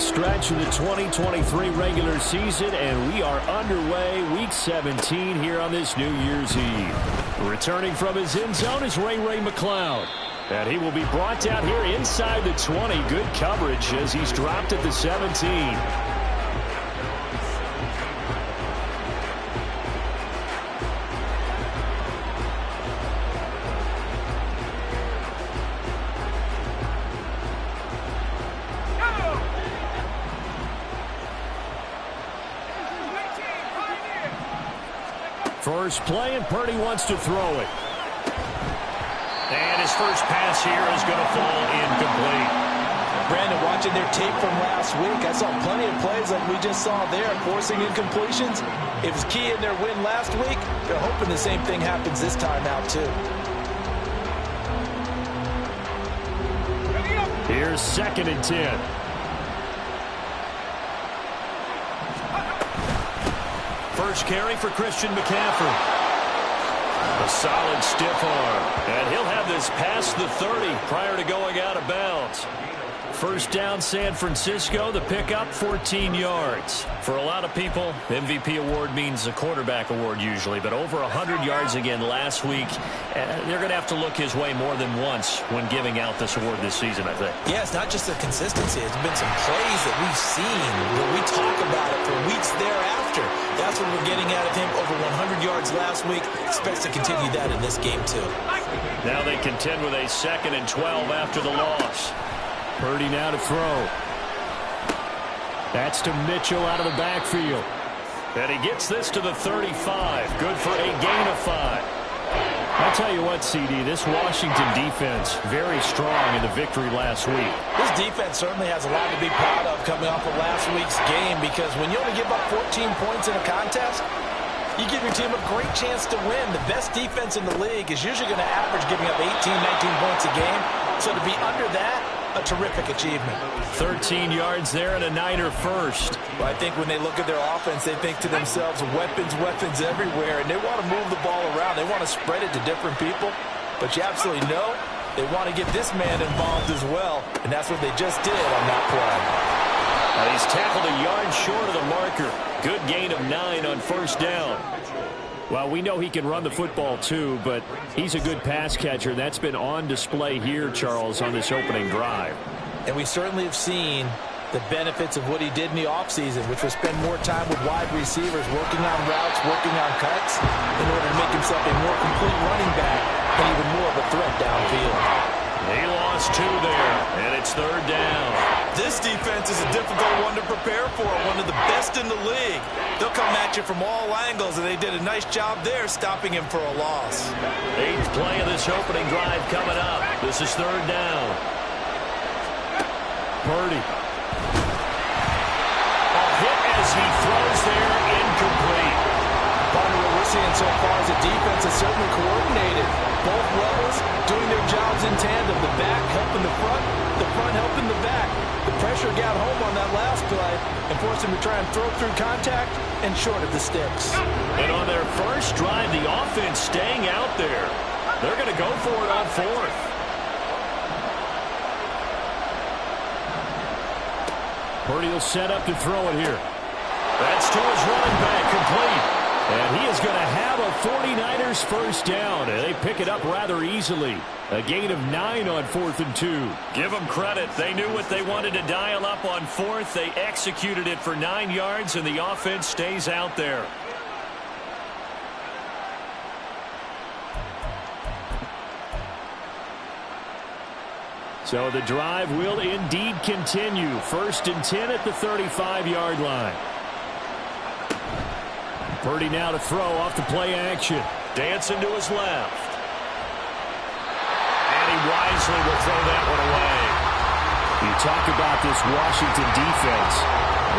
stretch of the 2023 regular season, and we are underway week 17 here on this New Year's Eve. Returning from his end zone is Ray McLeod. And he will be brought down here inside the 20. Good coverage as he's dropped at the 17. First play, and Purdy wants to throw it. And his first pass here is going to fall incomplete. Brandon, watching their tape from last week, I saw plenty of plays like we just saw there, forcing incompletions. It was key in their win last week. They're hoping the same thing happens this time out, too. Here's 2nd and 10. First carry for Christian McCaffrey. A solid stiff arm. And he'll have this past the 30 prior to going out of bounds. First down, San Francisco. The pickup, 14 yards. For a lot of people, MVP award means a quarterback award usually. But over 100 yards again last week. They're going to have to look his way more than once when giving out this award this season, I think. Yeah, it's not just the consistency. It's been some plays that we've seen where we talk about it for weeks thereafter. That's what we're getting out of him. Over 100 yards last week. Expects to continue that in this game, too. Now they contend with a 2nd and 12 after the loss. Purdy now to throw. That's to Mitchell out of the backfield. And he gets this to the 35. Good for a gain of 5. I'll tell you what, CD, this Washington defense, very strong in the victory last week. This defense certainly has a lot to be proud of coming off of last week's game, because when you only give up 14 points in a contest, you give your team a great chance to win. The best defense in the league is usually going to average giving up 18, 19 points a game. So to be under that, a terrific achievement. 13 yards there and a Niner first. Well, I think when they look at their offense, they think to themselves, weapons everywhere, and they want to move the ball around. They want to spread it to different people. But you absolutely know they want to get this man involved as well, and that's what they just did on that play. He's tackled a yard short of the marker. Good gain of 9 on first down. Well, we know he can run the football too, but he's a good pass catcher. That's been on display here, Charles, on this opening drive. And we certainly have seen the benefits of what he did in the offseason, which was spend more time with wide receivers, working on routes, working on cuts, in order to make himself a more complete running back and even more of a threat downfield. He lost 2 there, and it's 3rd down. This defense is a difficult one to prepare for, one of the best in the league. They'll come at you from all angles, and they did a nice job there stopping him for a loss. 8th play of this opening drive coming up. This is 3rd down. Purdy. A hit as he throws there, incomplete. Partner, what we're seeing so far is the defense is certainly coordinated. Both levels doing their jobs in tandem. The back helping the front helping the back. The pressure got home on that last play and forced him to try and throw through contact and short of the sticks. And on their first drive, the offense staying out there. They're going to go for it on 4th. Purdy will set up to throw it here. That's to his running back, complete. And he is going to have a 49ers first down. And they pick it up rather easily. A gain of 9 on 4th and 2. Give them credit. They knew what they wanted to dial up on 4th. They executed it for 9 yards, and the offense stays out there. So the drive will indeed continue. 1st and 10 at the 35-yard line. Purdy now to throw off the play action. Dancing to his left. And he wisely will throw that one away. You talk about this Washington defense.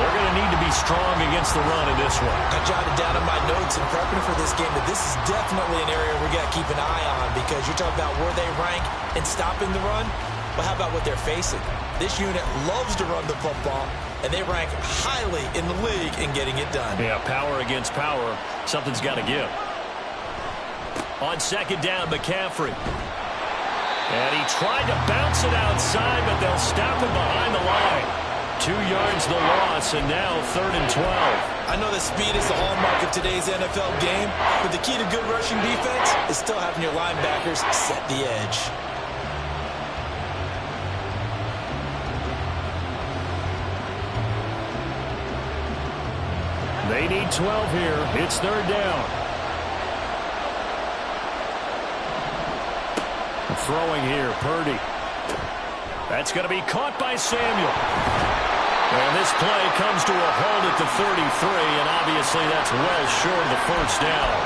They're going to need to be strong against the run in this one. I jotted down in my notes in prepping for this game that this is definitely an area we got to keep an eye on, because you're talking about where they rank in stopping the run. Well, how about what they're facing? This unit loves to run the football, and they rank highly in the league in getting it done. Yeah, power against power. Something's got to give. On 2nd down, McCaffrey. And he tried to bounce it outside, but they'll stop him behind the line. 2 yards the loss, and now 3rd and 12. I know that speed is the hallmark of today's NFL game, but the key to good rushing defense is still having your linebackers set the edge. They need 12 here. It's 3rd down. Throwing here, Purdy. That's going to be caught by Samuel. And this play comes to a halt at the 33, and obviously that's well short of the 1st down.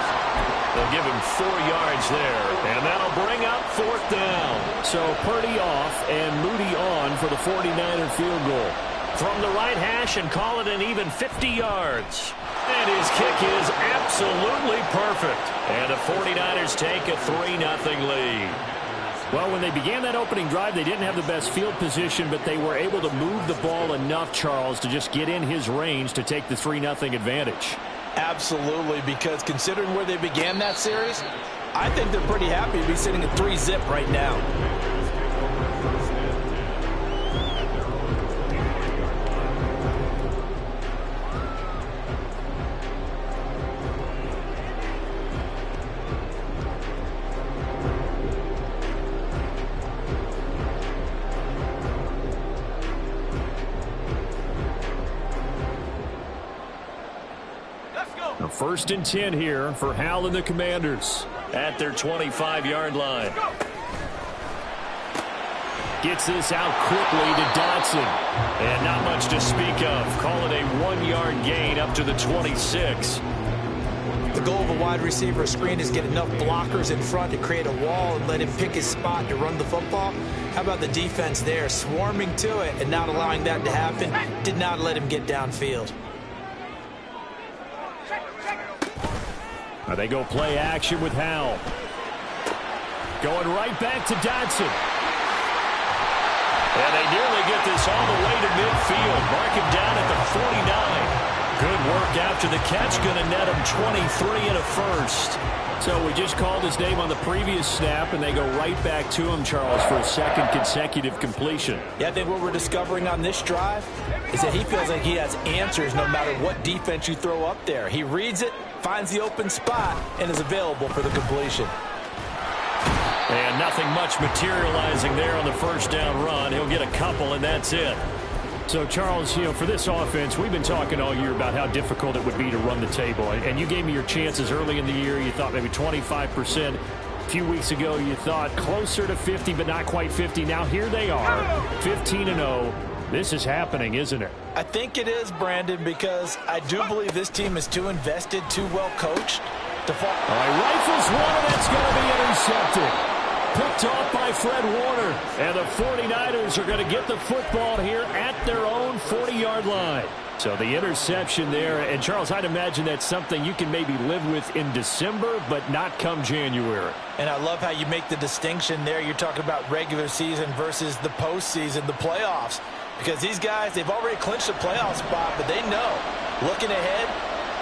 They'll give him 4 yards there, and that'll bring up 4th down. So Purdy off and Moody on for the 49er field goal. From the right hash and call it an even 50 yards. And his kick is absolutely perfect. And the 49ers take a 3-0 lead. Well, when they began that opening drive, they didn't have the best field position, but they were able to move the ball enough, Charles, to just get in his range to take the 3-0 advantage. Absolutely, because considering where they began that series, I think they're pretty happy to be sitting at 3-zip right now. A 1st and 10 here for Hal and the Commanders. At their 25-yard line. Gets this out quickly to Dotson. And not much to speak of. Call it a 1-yard gain up to the 26. The goal of a wide receiver screen is get enough blockers in front to create a wall and let him pick his spot to run the football. How about the defense there, swarming to it and not allowing that to happen? Did not let him get downfield. They go play action with Hal. Going right back to Dotson. And they nearly get this all the way to midfield. Mark him down at the 49. Good work after the catch. Going to net him 23 and a 1st. So we just called his name on the previous snap, and they go right back to him, Charles, for a 2nd consecutive completion. Yeah, I think what we're discovering on this drive is that he feels like he has answers no matter what defense you throw up there. He reads it, finds the open spot, and is available for the completion. And nothing much materializing there on the 1st down run. He'll get a couple, and that's it. So, Charles, for this offense, we've been talking all year about how difficult it would be to run the table. And you gave me your chances early in the year. You thought maybe 25%. A few weeks ago, you thought closer to 50, but not quite 50. Now, here they are, 15-0. This is happening, isn't it? I think it is, Brandon, because I do believe this team is too invested, too well coached to fall. All right, rifles one, and that's going to be intercepted. Picked off by Fred Warner. And the 49ers are going to get the football here at their own 40-yard line. So the interception there. And, Charles, I'd imagine that's something you can maybe live with in December, but not come January. And I love how you make the distinction there. You're talking about regular season versus the postseason, the playoffs. Because these guys, they've already clinched a playoff spot, but they know, looking ahead,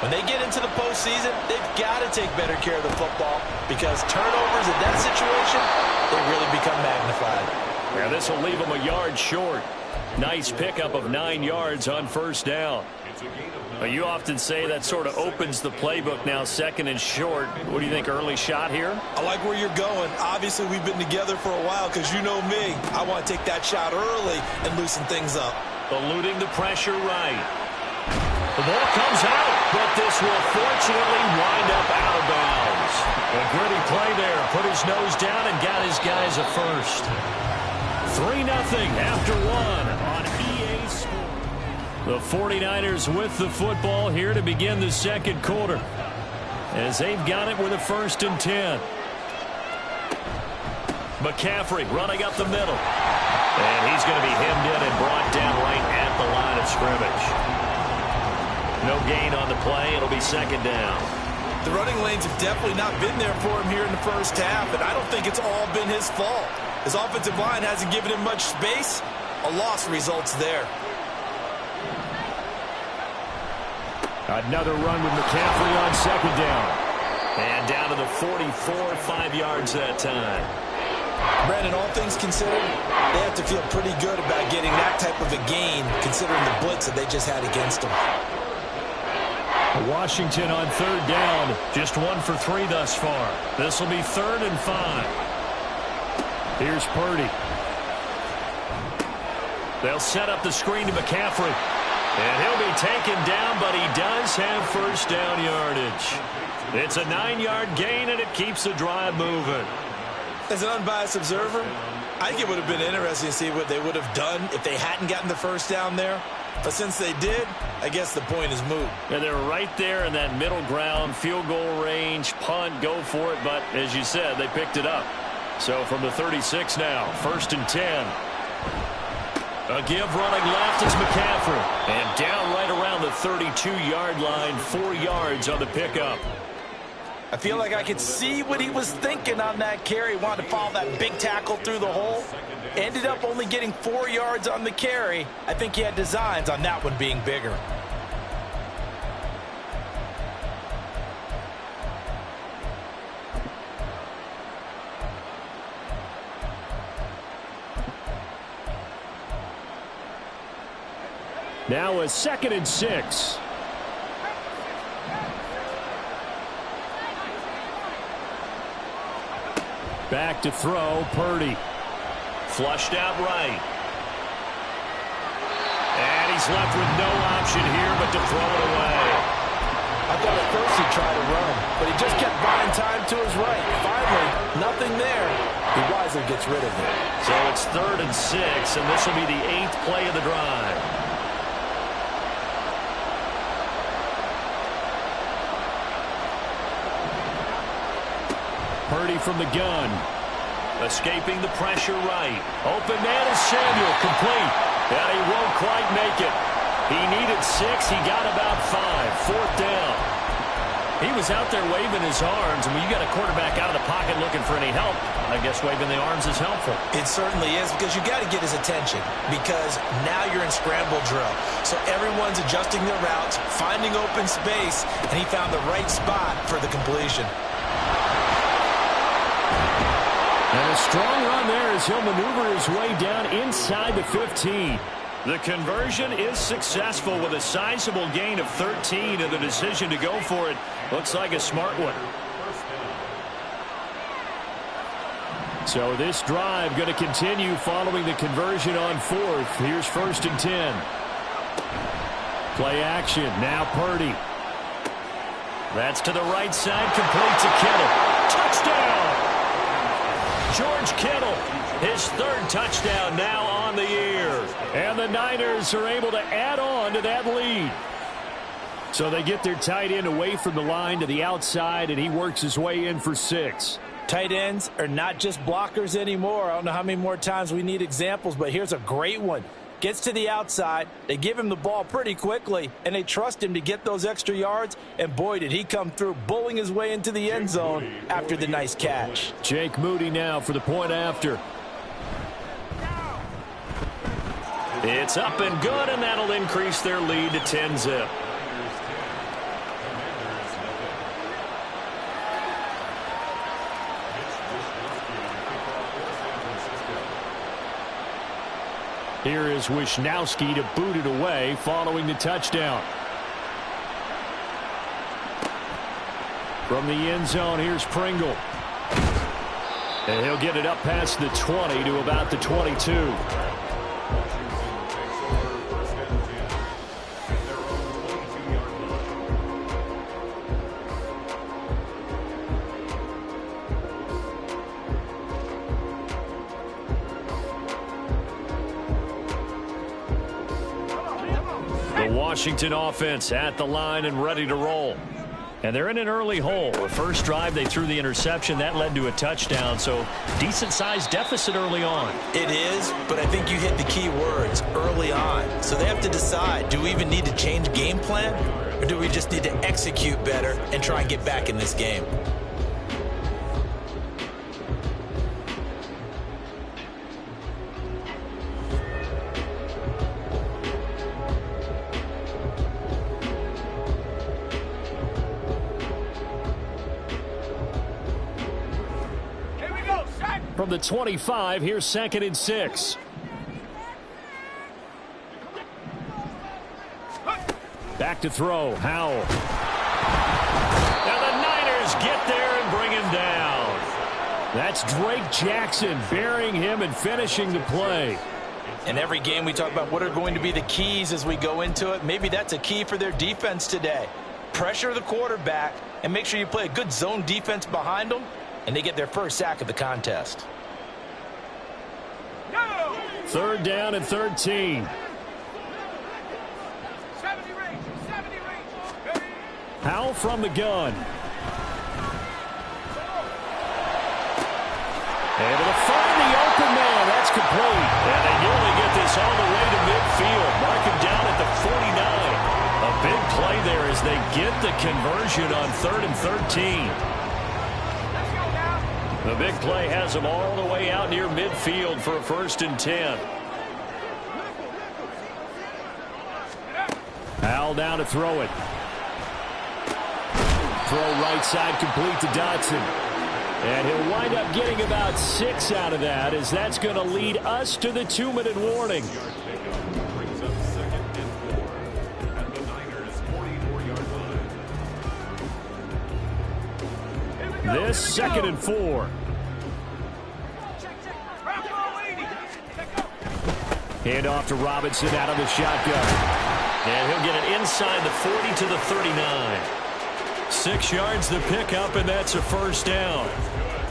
when they get into the postseason, they've got to take better care of the football because turnovers in that situation, they really become magnified. Yeah, this will leave them a yard short. Nice pickup of 9 yards on 1st down. You often say that sort of opens the playbook now, 2nd and short. What do you think, early shot here? I like where you're going. Obviously, we've been together for a while because you know me. I want to take that shot early and loosen things up. Eluding the pressure right. The ball comes out, but this will fortunately wind up out of bounds. A gritty play there. Put his nose down and got his guys a 1st. 3-0 after 1 on EA Sports. The 49ers with the football here to begin the 2nd quarter. As they've got it with a 1st and 10. McCaffrey running up the middle. And he's going to be hemmed in and brought down right at the line of scrimmage. No gain on the play. It'll be 2nd down. The running lanes have definitely not been there for him here in the 1st half, and I don't think it's all been his fault. His offensive line hasn't given him much space. A loss results there. Another run with McCaffrey on 2nd down. And down to the 44, 5 yards that time. Brandon, all things considered, they have to feel pretty good about getting that type of a gain, considering the blitz that they just had against them. Washington on third down. Just 1 for 3 thus far. This will be 3rd and 5. Here's Purdy. They'll set up the screen to McCaffrey. And he'll be taken down, but he does have first down yardage. It's a 9-yard gain, and it keeps the drive moving. As an unbiased observer, I think it would have been interesting to see what they would have done if they hadn't gotten the first down there. But since they did, I guess the point is moot. And they're right there in that middle ground, field goal range, punt, go for it. But as you said, they picked it up. So from the 36 now, 1st and 10. A give running left is McCaffrey. And down right around the 32-yard line, 4 yards on the pickup. I feel like I could see what he was thinking on that carry. Wanted to follow that big tackle through the hole. Ended up only getting 4 yards on the carry. I think he had designs on that one being bigger. Now a 2nd and 6. Back to throw, Purdy. Flushed out right. And he's left with no option here but to throw it away. I thought at first he'd try to run, but he just kept buying time to his right. Finally, nothing there. He wisely gets rid of it. So it's 3rd and 6, and this will be the 8th play of the drive. Purdy from the gun. Escaping the pressure right. Open man is Samuel, complete. And he won't quite make it. He needed 6. He got about 5. 4th down. He was out there waving his arms. And when you got a quarterback out of the pocket looking for any help, I guess waving the arms is helpful. It certainly is, because you got to get his attention, because now you're in scramble drill. So everyone's adjusting their routes, finding open space, and he found the right spot for the completion. And a strong run there as he'll maneuver his way down inside the 15. The conversion is successful with a sizable gain of 13, and the decision to go for it looks like a smart one. So this drive going to continue following the conversion on 4th. Here's 1st and 10. Play action. Now Purdy. That's to the right side, complete to Kittle. Touchdown! George Kittle, his 3rd touchdown now on the year. And the Niners are able to add on to that lead. So they get their tight end away from the line to the outside, and he works his way in for 6. Tight ends are not just blockers anymore. I don't know how many more times we need examples, but here's a great one. Gets to the outside, they give him the ball pretty quickly, and they trust him to get those extra yards, and boy, did he come through, bowling his way into the end zone after the nice catch. Jake Moody now for the point after. It's up and good, and that'll increase their lead to 10-zip. Here is Wisnowski to boot it away following the touchdown. From the end zone, here's Pringle. And he'll get it up past the 20 to about the 22. Washington offense at the line and ready to roll. And they're in an early hole. The first drive, they threw the interception. That led to a touchdown, so decent-sized deficit early on. It is, but I think you hit the key words, early on. So they have to decide, do we even need to change game plan, or do we just need to execute better and try and get back in this game? from the 25. Here's 2nd and 6. Back to throw. Howell. Now the Niners get there and bring him down. That's Drake Jackson burying him and finishing the play. In every game we talk about what are going to be the keys as we go into it. Maybe that's a key for their defense today. Pressure the quarterback and make sure you play a good zone defense behind them, and they get their first sack of the contest. 3rd down and 13. Howell from the gun. Able to find the open man. That's complete. And they nearly get this all the way to midfield. Mark him down at the 49. A big play there as they get the conversion on 3rd and 13. The big play has them all the way out near midfield for a 1st and 10. Howell down to throw it. Throw right side complete to Dotson. And he'll wind up getting about 6 out of that, as that's going to lead us to the 2-minute warning. This 2nd and 4. Hand off to Robinson out of the shotgun. And he'll get it inside the 40 to the 39. 6 yards the pickup, and that's a 1st down.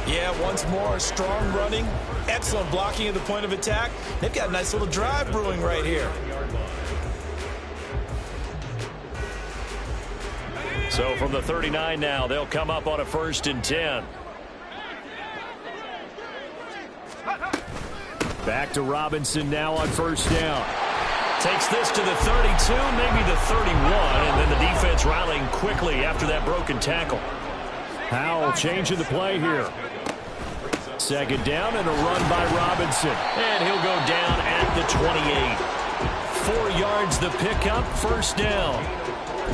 Yeah, once more, strong running, excellent blocking at the point of attack. They've got a nice little drive brewing right here. So from the 39 now, they'll come up on a 1st and 10. Back to Robinson now on 1st down. Takes this to the 32, maybe the 31, and then the defense rallying quickly after that broken tackle. Howell changing the play here. 2nd down and a run by Robinson. And he'll go down at the 28. 4 yards the pickup, 1st down.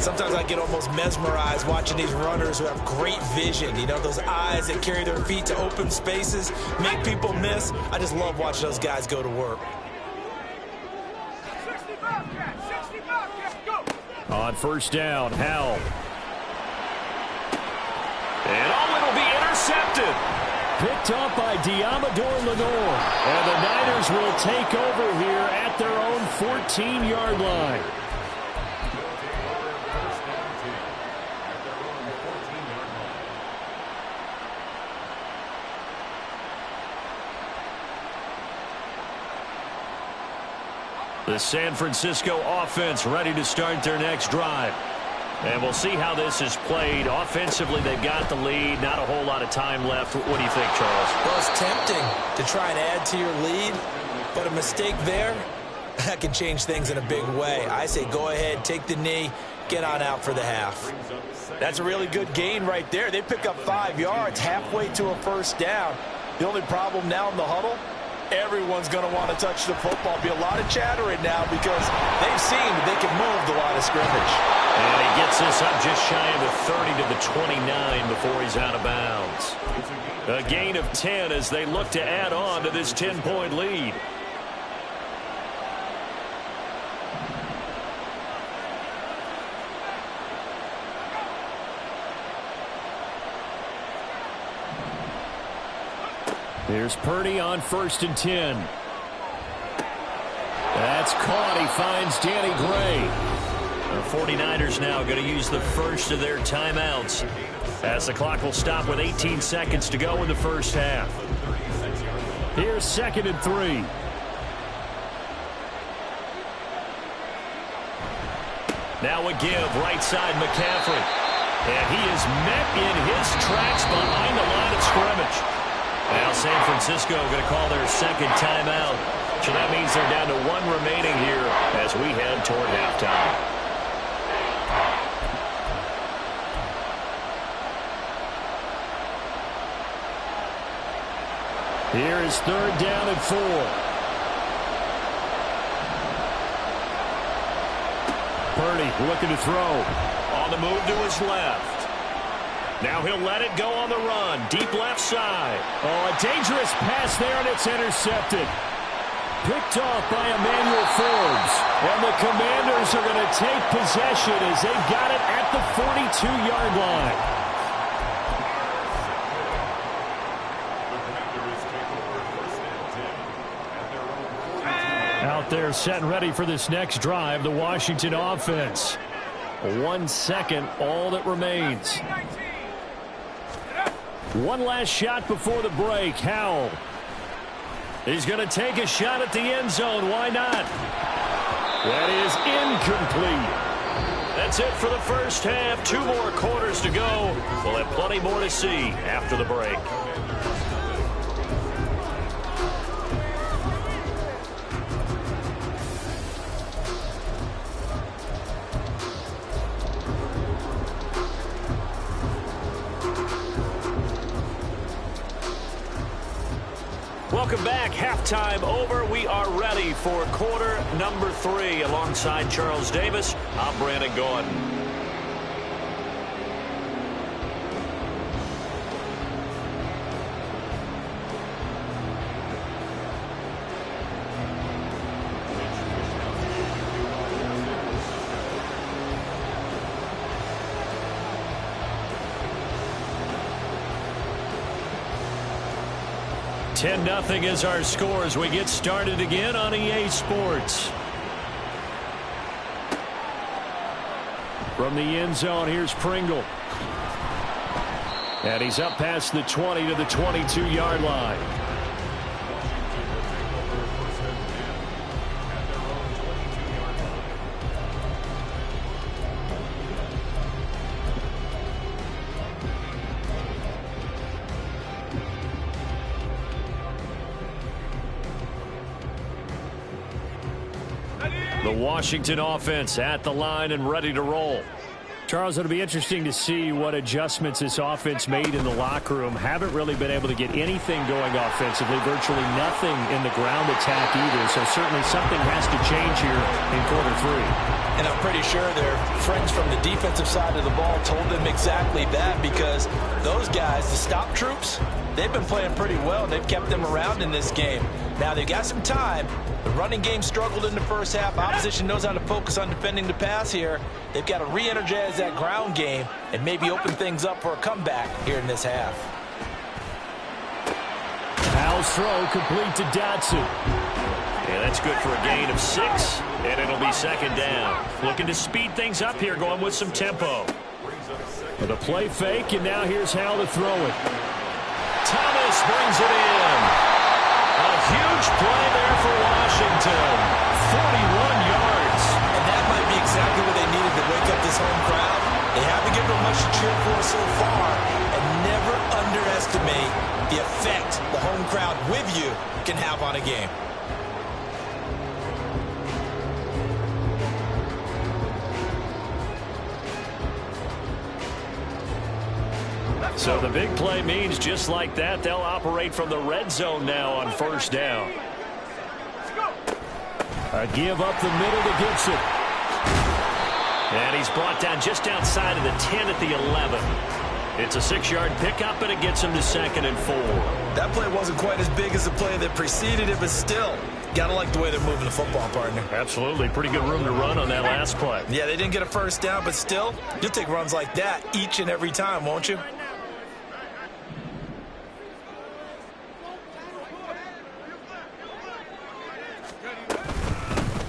Sometimes I get almost mesmerized watching these runners who have great vision. You know, those eyes that carry their feet to open spaces, make people miss. I just love watching those guys go to work. On 1st down, Howell. And it'll be intercepted. Picked up by Diamador Lenore. And the Niners will take over here at their own 14-yard line. The San Francisco offense ready to start their next drive. And we'll see how this is played. Offensively, they've got the lead. Not a whole lot of time left. What do you think, Charles? Well, it's tempting to try and add to your lead, but a mistake there, that can change things in a big way. I say go ahead, take the knee, get on out for the half. That's a really good gain right there. They pick up 5 yards halfway to a 1st down. The only problem now in the huddle, everyone's going to want to touch the football. Be a lot of chattering now because they've seen that they can move the line of scrimmage. And he gets this up just shy of the 30 to the 29 before he's out of bounds. A gain of 10 as they look to add on to this 10-point lead. Here's Purdy on 1st and 10. That's caught. He finds Danny Gray. The 49ers now going to use the first of their timeouts as the clock will stop with 18 seconds to go in the 1st half. Here's 2nd and 3. Now a give, right side McCaffrey. And he is met in his tracks behind the line of scrimmage. Now San Francisco going to call their 2nd timeout. So that means they're down to 1 remaining here as we head toward halftime. Here is 3rd down and 4. Purdy looking to throw. On the move to his left. Now he'll let it go on the run. Deep left side. Oh, a dangerous pass there, and it's intercepted. Picked off by Emmanuel Forbes. And the Commanders are going to take possession as they've got it at the 42-yard line. Out there set and ready for this next drive, the Washington offense. 1 second, all that remains. One last shot before the break. Howell. He's going to take a shot at the end zone. Why not? That is incomplete. That's it for the first half. 2 more quarters to go. We'll have plenty more to see after the break. Welcome back. Halftime over. We are ready for quarter number 3. Alongside Charles Davis, I'm Brandon Gordon. $10-0 is our score as we get started again on EA Sports. From the end zone, here's Pringle. And he's up past the 20 to the 22-yard line. The Washington offense at the line and ready to roll. Charles, it'll be interesting to see what adjustments this offense made in the locker room. Haven't really been able to get anything going offensively. Virtually nothing in the ground attack either. So certainly something has to change here in quarter 3. And I'm pretty sure their friends from the defensive side of the ball told them exactly that, because those guys, the stop troops, they've been playing pretty well. They've kept them around in this game. Now they've got some time. The running game struggled in the first half. Opposition knows how to focus on defending the pass here. They've got to re-energize that ground game and maybe open things up for a comeback here in this half. Howell's throw complete to Dotson. Yeah, that's good for a gain of 6, and it'll be second down. Looking to speed things up here, going with some tempo. With a play fake, and now here's Howell to throw it. Thomas brings it in. A huge play there for Washington. 41 yards. And that might be exactly what they needed to wake up this home crowd. They haven't given them much to cheer for so far. And never underestimate the effect the home crowd with you can have on a game. So the big play means just like that, they'll operate from the red zone now on first down. A give up the middle to Gibson. And he's brought down just outside of the 10 at the 11. It's a 6-yard pickup, and it gets him to 2nd and 4. That play wasn't quite as big as the play that preceded it, but still, gotta like the way they're moving the football, partner. Absolutely. Pretty good room to run on that last play. Yeah, they didn't get a first down, but still, you'll take runs like that each and every time, won't you?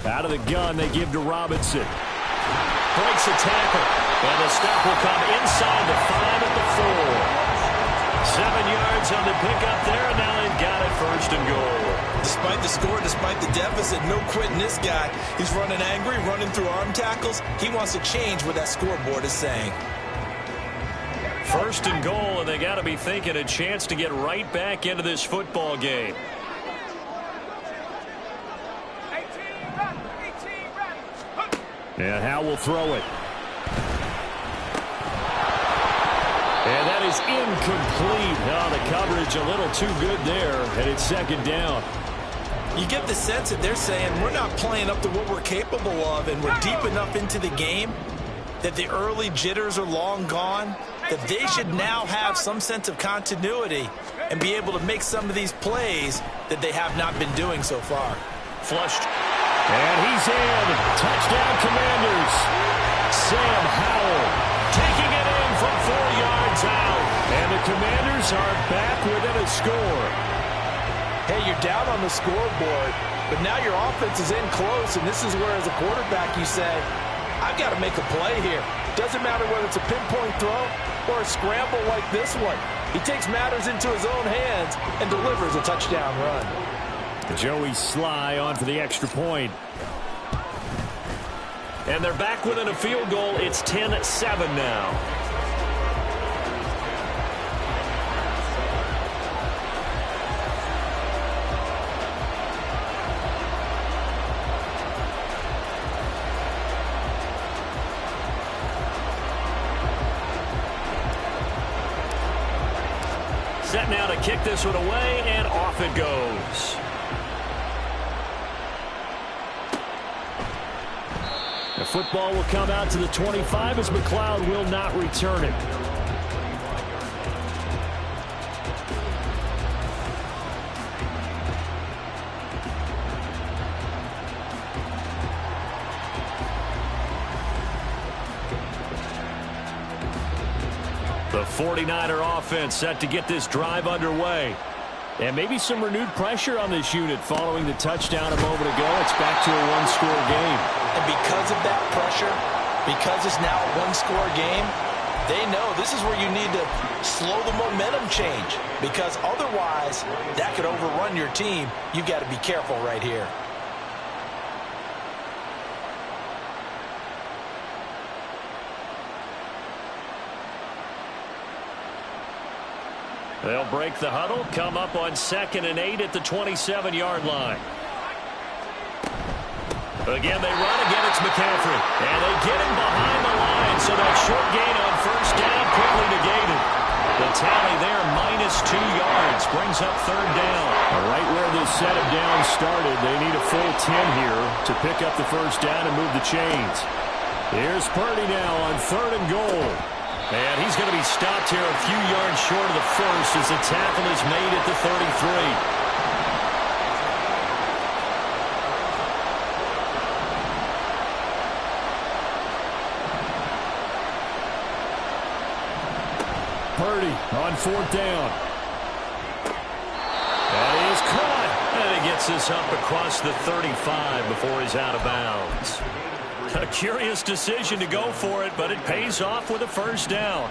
Out of the gun, they give to Robinson. Breaks a tackle. And the stop will come inside the 5 at the 4. 7 yards on the pickup there, and now they've got it 1st and goal. Despite the score, despite the deficit, no quitting this guy. He's running angry, running through arm tackles. He wants to change what that scoreboard is saying. 1st and goal, and they got to be thinking a chance to get right back into this football game. And Howell will throw it. And that is incomplete. Oh, the coverage a little too good there, and it's 2nd down. You get the sense that they're saying we're not playing up to what we're capable of, and we're deep enough into the game that the early jitters are long gone, that they should now have some sense of continuity and be able to make some of these plays that they have not been doing so far. Flushed. And he's in. Touchdown, Commanders. Sam Howell taking it in from 4 yards out. And the Commanders are back within a score. Hey, you're down on the scoreboard, but now your offense is in close, and this is where, as a quarterback, you say, I've got to make a play here. Doesn't matter whether it's a pinpoint throw or a scramble like this one. He takes matters into his own hands and delivers a touchdown run. Joey Sly on for the extra point. And they're back within a field goal. It's 10-7 now. Set now to kick this one away, and off it goes. The football will come out to the 25 as McLeod will not return it. The 49er offense set to get this drive underway. And maybe some renewed pressure on this unit following the touchdown a moment ago. It's back to a one-score game. And because of that pressure, because it's now a one-score game, they know this is where you need to slow the momentum change, because otherwise that could overrun your team. You've got to be careful right here. They'll break the huddle, come up on 2nd and 8 at the 27-yard line. Again, they run. Again, it's McCaffrey. And they get him behind the line, so that short gain on first down quickly negated. The tally there, -2 yards, brings up 3rd down. Right where this set of downs started, they need a full 10 here to pick up the first down and move the chains. Here's Purdy now on 3rd and goal. And he's going to be stopped here a few yards short of the first as the tackle is made at the 33. Purdy on 4th down. That is caught. And he gets this up across the 35 before he's out of bounds. A curious decision to go for it, but it pays off with a first down.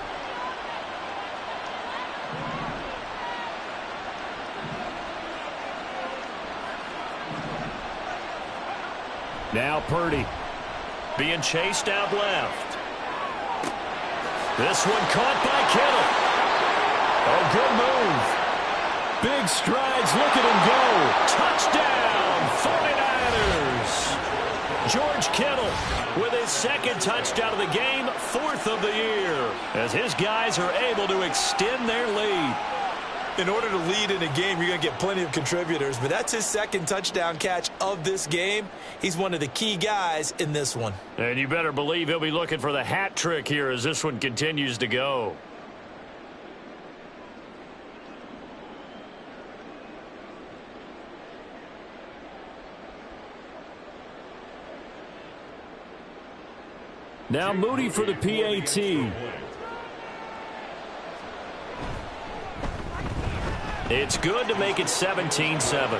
Now Purdy. Being chased out left. This one caught by Kittle. Oh, good move. Big strides. Look at him go. Touchdown, 49ers. George Kittle with his 2nd touchdown of the game, 4th of the year, as his guys are able to extend their lead. In order to lead in a game, you're going to get plenty of contributors, but that's his 2nd touchdown catch of this game. He's one of the key guys in this one. And you better believe he'll be looking for the hat trick here as this one continues to go. Now Moody for the PAT. It's good to make it 17-7.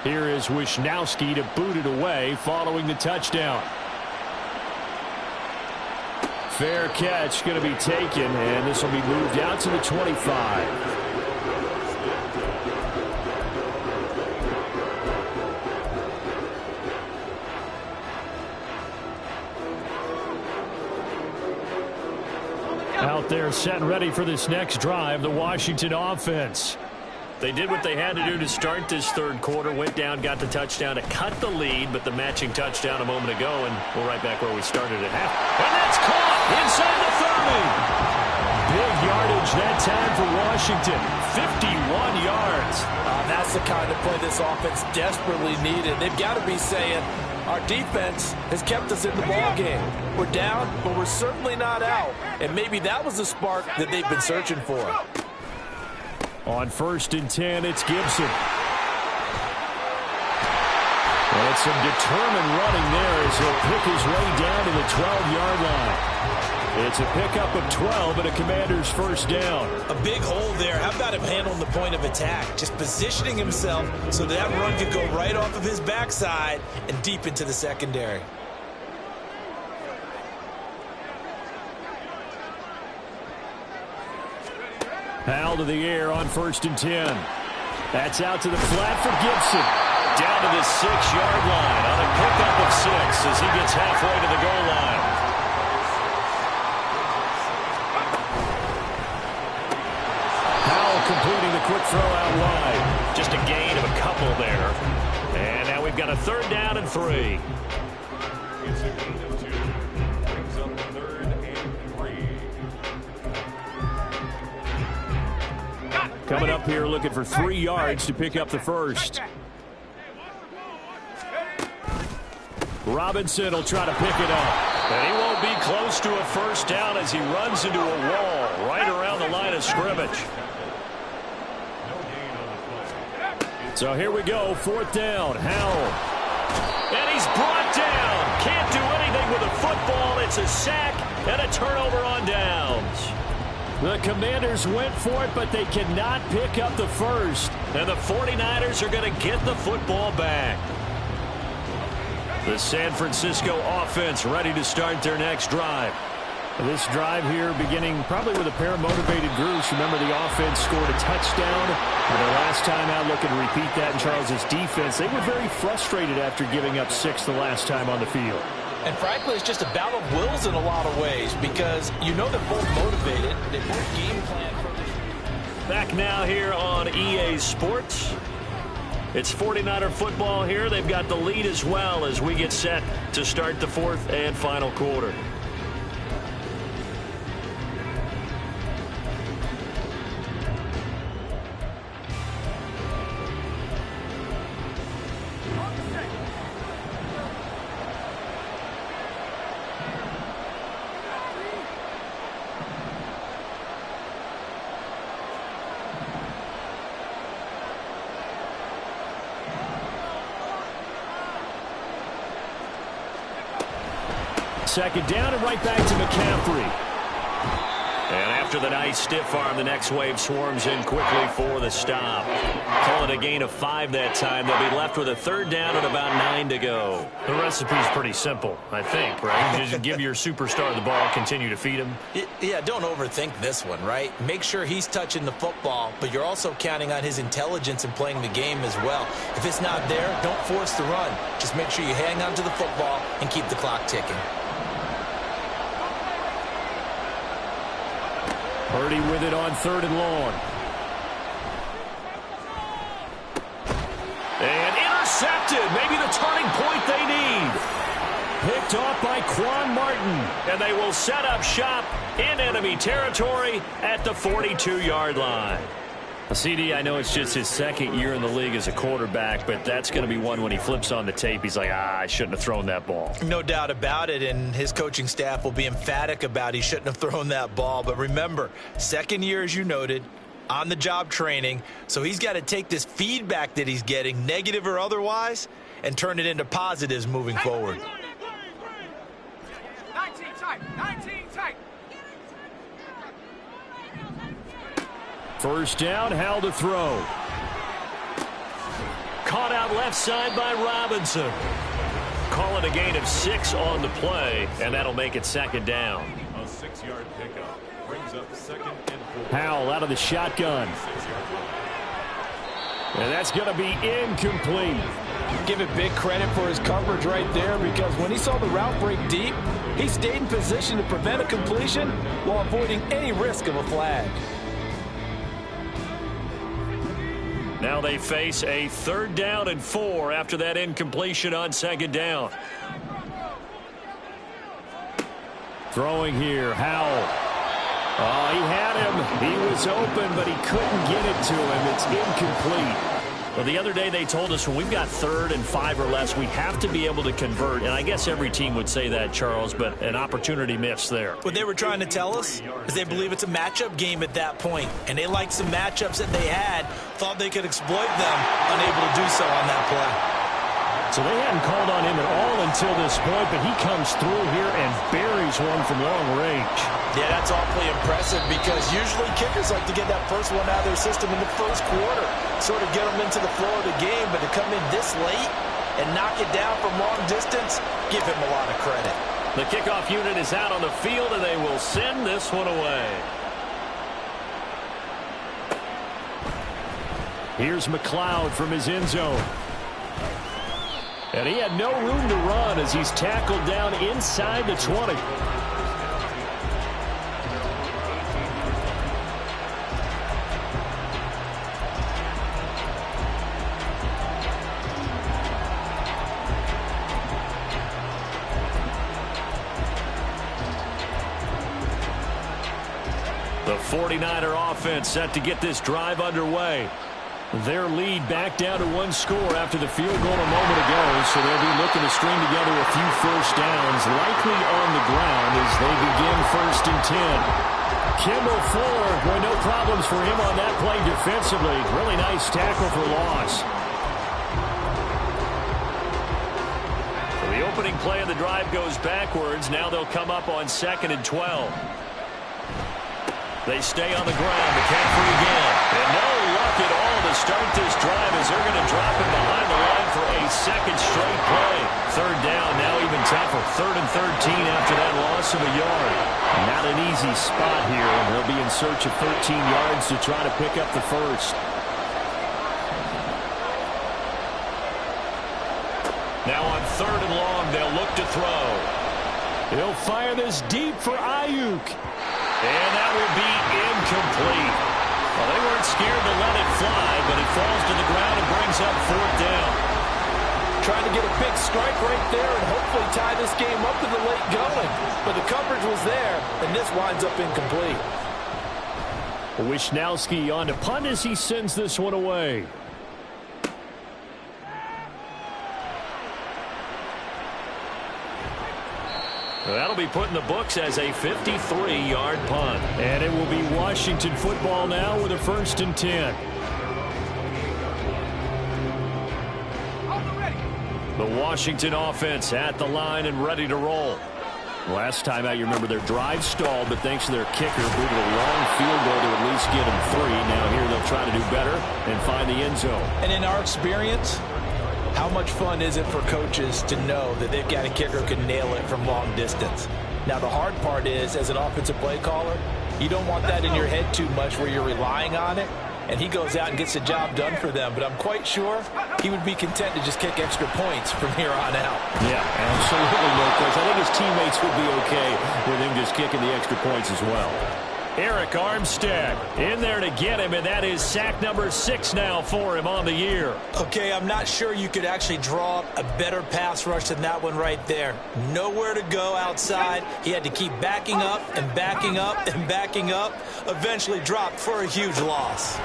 Here is Wisnowski to boot it away following the touchdown. Fair catch going to be taken, and this will be moved out to the 25. Out there set and ready for this next drive, the Washington offense. They did what they had to do to start this third quarter, went down, got the touchdown to cut the lead, but the matching touchdown a moment ago, and we're right back where we started at half. And that's caught inside the 30. Big yardage that time for Washington, 51 yards. That's the kind of play this offense desperately needed. They've got to be saying, our defense has kept us in the ball game. We're down, but we're certainly not out. And maybe that was the spark that they've been searching for. On 1st and 10, it's Gibson. Well, it's some determined running there as he'll pick his way down to the 12-yard line. It's a pickup of 12 and a Commander's first down. A big hole there. How about him handling the point of attack? Just positioning himself so that run could go right off of his backside and deep into the secondary. Powell to the air on 1st and 10. That's out to the flat for Gibson. Down to the 6-yard line on a pickup of 6 as he gets halfway to the goal line. Powell completing the quick throw out wide. Just a gain of a couple there. And now we've got a 3rd down and 3. It's a gain of 2. Brings up 3rd and 3. Coming up here looking for 3 yards to pick up the first. Robinson will try to pick it up. And he won't be close to a first down as he runs into a wall right around the line of scrimmage. So here we go, 4th down, Howell. And he's brought down. Can't do anything with a football. It's a sack and a turnover on downs. The Commanders went for it, but they cannot pick up the first. And the 49ers are going to get the football back. The San Francisco offense ready to start their next drive. This drive here beginning probably with a pair of motivated groups. Remember, the offense scored a touchdown. And their last time out, looking to repeat that in Charles' defense. They were very frustrated after giving up 6 the last time on the field. And frankly, it's just a battle of wills in a lot of ways because you know they're both motivated. They both game plan for this. Back now here on EA Sports. It's 49er football here. They've got the lead as well as we get set to start the 4th and final quarter. Second down and right back to McCaffrey. And after the nice stiff arm, the next wave swarms in quickly for the stop. Call it a gain of 5 that time. They'll be left with a 3rd down and about 9 to go. The recipe's pretty simple, I think, right? Just give your superstar the ball, continue to feed him. Yeah, don't overthink this one, right? Make sure he's touching the football, but you're also counting on his intelligence in playing the game as well. If it's not there, don't force the run. Just make sure you hang on to the football and keep the clock ticking. Purdy with it on 3rd and long. And intercepted. Maybe the turning point they need. Picked off by Quan Martin. And they will set up shop in enemy territory at the 42-yard line. CD, I know it's just his 2nd year in the league as a quarterback, but that's going to be one when he flips on the tape. He's like, I shouldn't have thrown that ball. No doubt about it, and his coaching staff will be emphatic about he shouldn't have thrown that ball. But remember, 2nd year, as you noted, on-the-job training, so he's got to take this feedback that he's getting, negative or otherwise, and turn it into positives moving forward. 19 tight, 19 tight. 1st down, Howell to throw. Caught out left side by Robinson. Call it a gain of 6 on the play, and that'll make it 2nd down. A 6-yard pickup brings up 2nd and 4. Howell out of the shotgun. And that's going to be incomplete. Give it big credit for his coverage right there because when he saw the route break deep, he stayed in position to prevent a completion while avoiding any risk of a flag. Now they face a 3rd down and 4 after that incompletion on 2nd down. Throwing here, Howell. Oh, he had him. He was open, but he couldn't get it to him. It's incomplete. Well, the other day they told us when we've got 3rd and 5 or less, we have to be able to convert. And I guess every team would say that, Charles, but an opportunity missed there. What they were trying to tell us is they believe it's a matchup game at that point, and they liked some matchups that they had, thought they could exploit them, unable to do so on that play. So they hadn't called on him at all until this point, but he comes through here and buries one from long range. Yeah, that's awfully impressive because usually kickers like to get that first one out of their system in the first quarter, sort of get them into the flow of the game, but to come in this late and knock it down from long distance, give him a lot of credit. The kickoff unit is out on the field, and they will send this one away. Here's McLeod from his end zone. And he had no room to run as he's tackled down inside the 20. The 49er offense set to get this drive underway. Their lead back down to 1 score after the field goal a moment ago, so they'll be looking to string together a few first downs, likely on the ground as they begin 1st and 10. Kimball Fuller, boy, no problems for him on that play defensively. Really nice tackle for loss. So the opening play of the drive goes backwards. Now they'll come up on 2nd and 12. They stay on the ground. McCaffrey again. And no luck at all to start this drive as they're going to drop him behind the line for a 2nd straight play. 3rd down, now even tougher. 3rd and 13 after that loss of a yard. Not an easy spot here, and they'll be in search of 13 yards to try to pick up the first. Now on 3rd and long, they'll look to throw. He'll fire this deep for Ayuk. And that will be incomplete. Well, they weren't scared to let it fly, but it falls to the ground and brings up 4th down. Trying to get a big strike right there and hopefully tie this game up in the late going. But the coverage was there, and this winds up incomplete. Wishnowski on to punt as he sends this one away. That'll be put in the books as a 53-yard punt. And it will be Washington football now with a 1st and 10. The Washington offense at the line and ready to roll. Last time out, you remember their drive stalled, but thanks to their kicker, booted a long field goal to at least get them 3. Now here they'll try to do better and find the end zone. And in our experience, how much fun is it for coaches to know that they've got a kicker who can nail it from long distance? Now, the hard part is, as an offensive play caller, you don't want that in your head too much where you're relying on it, and he goes out and gets the job done for them. But I'm quite sure he would be content to just kick extra points from here on out. Yeah, absolutely no question. I think his teammates would be okay with him just kicking the extra points as well. Eric Armstead in there to get him, and that is sack number 6 now for him on the year. Okay, I'm not sure you could actually draw up a better pass rush than that one right there. Nowhere to go outside. He had to keep backing up and backing up and backing up. Eventually dropped for a huge loss.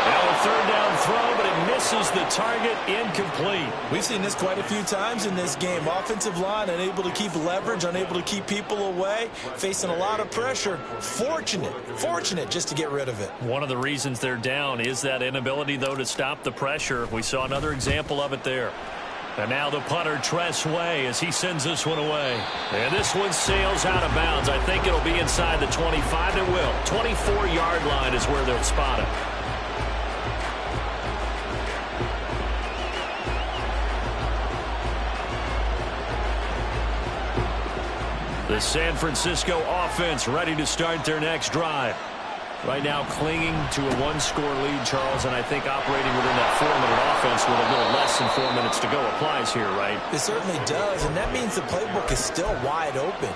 Now a 3rd down throw, but it misses the target, incomplete. We've seen this quite a few times in this game. Offensive line unable to keep leverage, unable to keep people away, facing a lot of pressure. Fortunate just to get rid of it. One of the reasons they're down is that inability, though, to stop the pressure. We saw another example of it there. And now the punter, Tress Way, as he sends this one away. And this one sails out of bounds. I think it'll be inside the 25. It will. 24-yard line is where they'll spot it. The San Francisco offense ready to start their next drive. Right now clinging to a 1-score lead, Charles, and I think operating within that 4-minute offense with a little less than 4 minutes to go applies here, right? It certainly does, and that means the playbook is still wide open.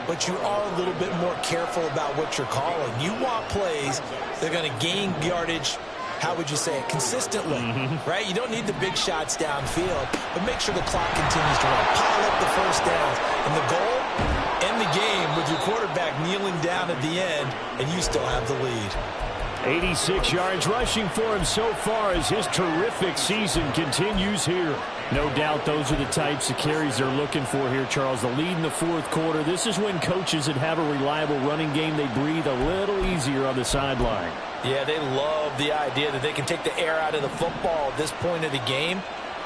but you are a little bit more careful about what you're calling. You want plays that are going to gain yardage, how would you say it, consistently, right? You don't need the big shots downfield, but make sure the clock continues to run. Pile up the first downs. And the goal, end the game with your quarterback kneeling down at the end, and you still have the lead. 86 yards rushing for him so far as his terrific season continues here. No doubt those are the types of carries they're looking for here, Charles. The lead in the fourth quarter. This is when coaches that have a reliable running game, they breathe a little easier on the sideline. Yeah, they love the idea that they can take the air out of the football at this point of the game.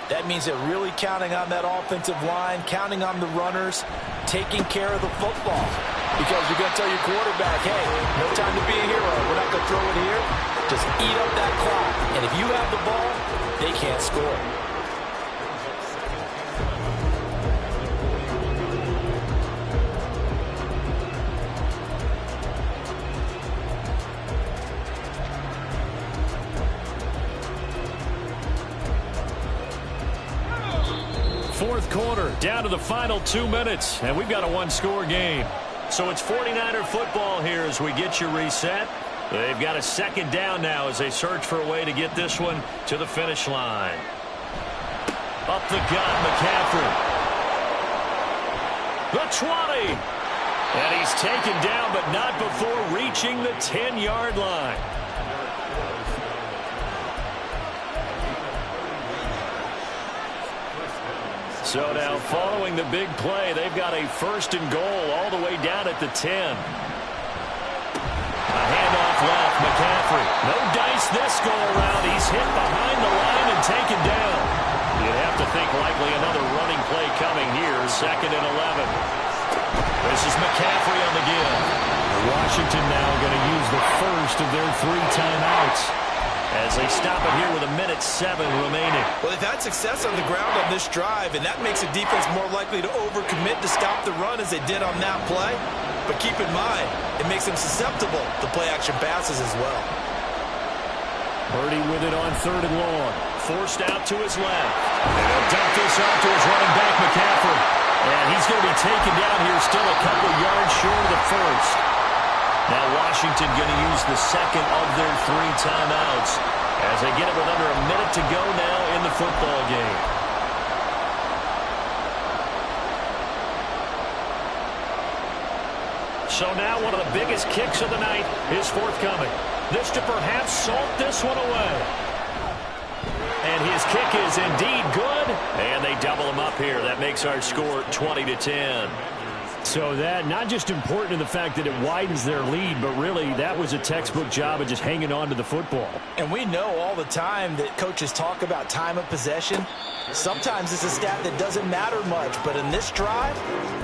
That means they're really counting on that offensive line, counting on the runners, taking care of the football. Because you're going to tell your quarterback, hey, no time to be a hero. We're not going to throw it here. Just eat up that clock. And if you have the ball, they can't score. Fourth quarter, down to the final 2 minutes, and we've got a one-score game. So it's 49er football here as we get you reset. They've got a second down now as they search for a way to get this one to the finish line. Up the gut, McCaffrey. The 20. And he's taken down, but not before reaching the 10-yard line. So now following the big play, they've got a first and goal all the way down at the 10. A handoff left, McCaffrey. No dice this go around. He's hit behind the line and taken down. You'd have to think likely another running play coming here. Second and 11. This is McCaffrey on the give. Washington now going to use the first of their 3 timeouts as they stop it here with 1:07 remaining. Well, they've had success on the ground on this drive, and that makes a defense more likely to overcommit to stop the run as they did on that play. But keep in mind, it makes them susceptible to play-action passes as well. Purdy with it on third and long. Forced out to his left. And he'll dump this off to his running back, McCaffrey. And he's going to be taken down here still a couple yards short of the first. Now Washington going to use the second of their 3 timeouts as they get it with under a minute to go now in the football game. So now one of the biggest kicks of the night is forthcoming. This to perhaps salt this one away. And his kick is indeed good. And they double him up here. That makes our score 20-10. So that not just important in the fact that it widens their lead, but really that was a textbook job of just hanging on to the football. And we know all the time that coaches talk about time of possession. Sometimes it's a stat that doesn't matter much, but in this drive,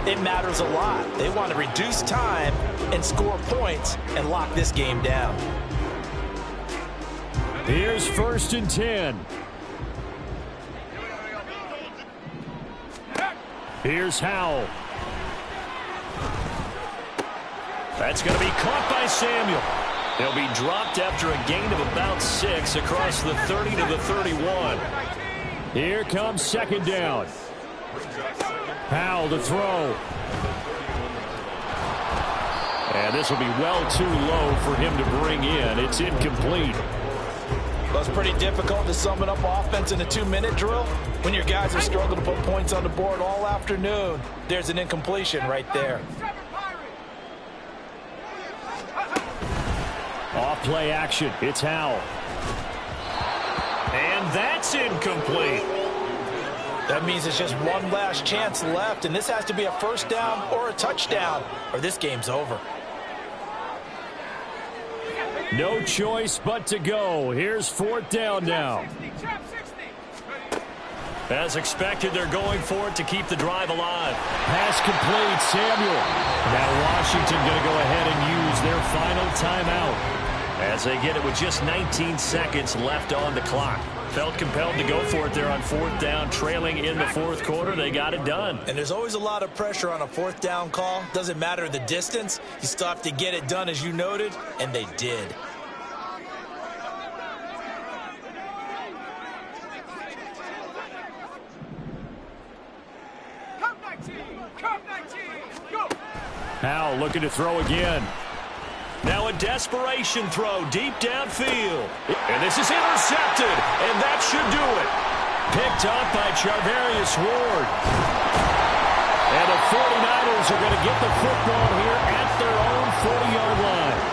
it matters a lot. They want to reduce time and score points and lock this game down. Here's first and 10. Here's Howell. That's going to be caught by Samuel. He'll be dropped after a gain of about 6 across the 30 to the 31. Here comes second down. Howell to throw. And this will be well too low for him to bring in. It's incomplete. Well, it's pretty difficult to sum it up offense in a 2-minute drill when your guys have struggled to put points on the board all afternoon. There's an incompletion right there. Off play action. It's Howell. And that's incomplete. That means it's just one last chance left, and this has to be a first down or a touchdown, or this game's over. No choice but to go. Here's fourth down now. As expected, they're going for it to keep the drive alive. Pass complete, Samuel. Now Washington going to go ahead and use their final timeout. As they get it with just 19 seconds left on the clock. Felt compelled to go for it there on fourth down, trailing in the fourth quarter. They got it done. And there's always a lot of pressure on a fourth down call. Doesn't matter the distance. You still have to get it done, as you noted, and they did. Howell looking to throw again. Now a desperation throw deep downfield. And this is intercepted, and that should do it. Picked off by Charvarius Ward. And the 49ers are going to get the football here at their own 40-yard line.